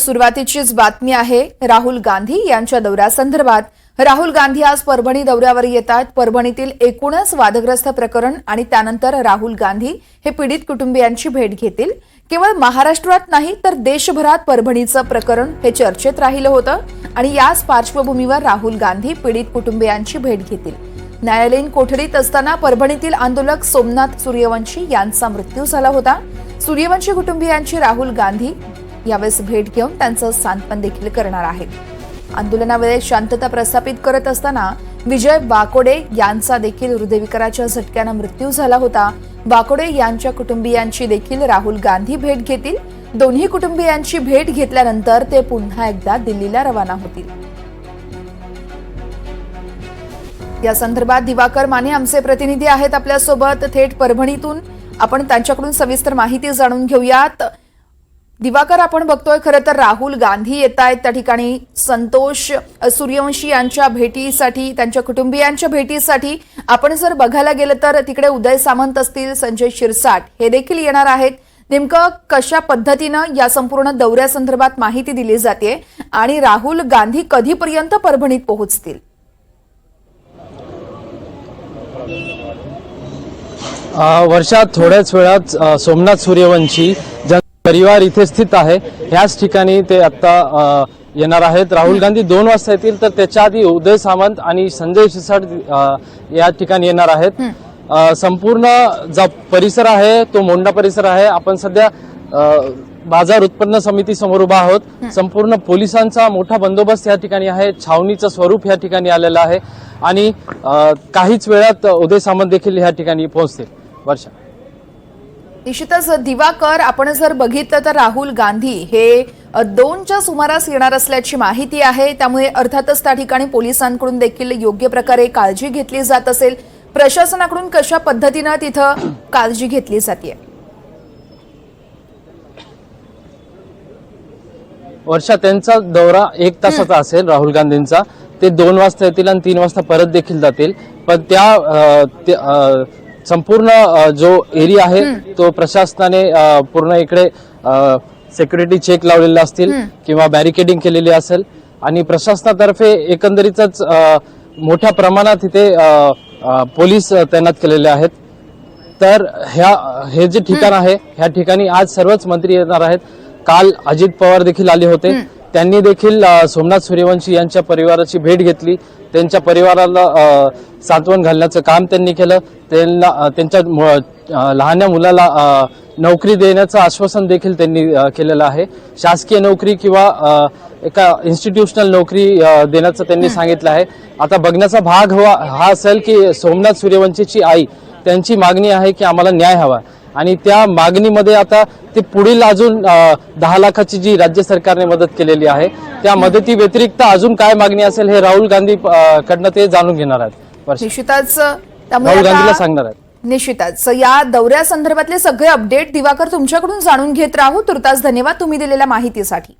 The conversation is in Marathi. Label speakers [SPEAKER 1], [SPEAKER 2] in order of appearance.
[SPEAKER 1] सुरुवातीचीच बातमी आहे राहुल गांधी यांच्या दौऱ्यासंदर्भात। राहुल गांधी आज परभणी दौऱ्यावर येतात। परभणीतील एकूणच वादग्रस्त प्रकरण आणि त्यानंतर राहुल गांधी हे पीडित कुटुंबियांची भेट घेतील। केवळ महाराष्ट्रात नाही तर देशभरात परभणीचं प्रकरण हे चर्चेत राहिलं होतं आणि याच पार्श्वभूमीवर राहुल गांधी पीडित कुटुंबियांची भेट घेतील। न्यायालयीन कोठडीत असताना परभणीतील आंदोलक सोमनाथ सूर्यवंशी यांचा मृत्यू झाला होता। सूर्यवंशी कुटुंबियांची राहुल गांधी यावेळेस भेट घेऊन त्यांचं सांत्वन देखील करणार आहेत। आंदोलनावेळी शांतता प्रस्थापित करत असताना विजय वाकोडे यांचा देखील हृदयविकाराच्या झटक्याने मृत्यू झाला होता। वाकोडे यांच्या कुटुंबियांची देखील राहुल गांधी भेट घेतील। दोन्ही कुटुंबियांची भेट घेतल्यानंतर ते पुन्हा एकदा दिल्लीला रवाना होतील। या संदर्भात दिवाकर माने आमचे प्रतिनिधी आहेत आपल्यासोबत थेट परभणीतून। आपण त्यांच्याकडून सविस्तर माहिती जाणून घेऊयात। दिवाकर, आपण बघतोय खरं तर राहुल गांधी येत आहेत त्या ठिकाणी संतोष सूर्यवंशी यांच्या भेटीसाठी, त्यांच्या कुटुंबियांच्या भेटीसाठी। आपण जर बघायला गेलं तर तिकडे उदय सामंत असतील, संजय शिरसाट हे देखील येणार आहेत। नेमकं कशा पद्धतीनं या संपूर्ण दौऱ्यासंदर्भात माहिती दिली जाते आणि राहुल गांधी कधीपर्यंत परभणीत पोहोचतील?
[SPEAKER 2] वर्षात थोड्याच वेळात सोमनाथ सूर्यवंशी परिवार इथे स्थित आहे, ह्याच ठिकाणी ते आता येणार आहेत। राहुल गांधी 2 वाजता येतील, तर त्याच्या आधी उदय सामंत आणि संजय शिरसाट या ठिकाणी येणार आहेत। संपूर्ण जो परिसर आहे तो मोंडा परिसर आहे। आपण सध्या बाजार उत्पन्न समिती समोर उभा आहोत। संपूर्ण पोलिसांचा मोठा बंदोबस्त या ठिकाणी आहे। छावणीचं स्वरूप या ठिकाणी आलेलं आहे आणि काहीच वेळात उदय सामंत देखील या ठिकाणी पोहोचतील। वर्षा,
[SPEAKER 1] निश्चितच दिवाकर, आपण जर बघितलं तर राहुल गांधी हे 2च्या सुमारास येणार असल्याची माहिती आहे। त्यामुळे अर्थातच त्या ठिकाणी पोलिसांकडून देखील योग्य प्रकारे काळजी घेतली जात असेल। प्रशासनाकडून कशा पद्धतीनं तिथं काळजी घेतली जाते?
[SPEAKER 2] वर्षा, त्यांचा दौरा 1 तासाचा असेल राहुल गांधींचा। ते 2 वाजता येतील आणि 3 वाजता परत देखील जातील। पण त्या संपूर्ण जो एरिया आहे तो प्रशासनाने पूर्ण इकडे सिक्युरिटी चेक लावलेले असतील किंवा बॅरिकेडिंग केलेली असेल आणि प्रशासनातर्फे एकंदरीतच मोठ्या प्रमाणात इथे पोलीस तैनात केलेले आहेत। तर हे जे ठिकाण आहे ह्या ठिकाणी आज सर्वच मंत्री येणार आहेत। काल अजित पवार देखील आले होते, त्यांनी देखील सोमनाथ सूर्यवंशी यांच्या परिवाराची भेट घेतली। त्यांच्या परिवाराला सांत्वन घालण्याचं काम त्यांनी केलं। त्यांच्या लहान मुलाला नोकरी देण्याचं आश्वासन देखील त्यांनी केलेलं आहे। शासकीय नोकरी किंवा एका इन्स्टिट्यूशनल नोकरी देण्याचं त्यांनी सांगितलं आहे। आता बघण्याचा भाग हा असेल की सोमनाथ सूर्यवंशीची आई, त्यांची मागणी आहे की आम्हाला न्याय हवा आणि त्या मागणीमध्ये आता ते पुढील अजून 10 लाखाची जी राज्य सरकारने मदत केलेली आहे त्या मदती व्यतिरिक्त अजून काय मागणी असेल हे राहुल गांधी कडनं ते जाणून घेणार आहेत।
[SPEAKER 1] निश्चितच
[SPEAKER 2] राहुल गांधीला सांगणार आहेत।
[SPEAKER 1] निश्चितच या दौऱ्यासंदर्भातले सगळे अपडेट दिवाकर तुमच्याकडून जाणून घेत राहू। तुर्तास धन्यवाद तुम्ही दिलेल्या माहितीसाठी।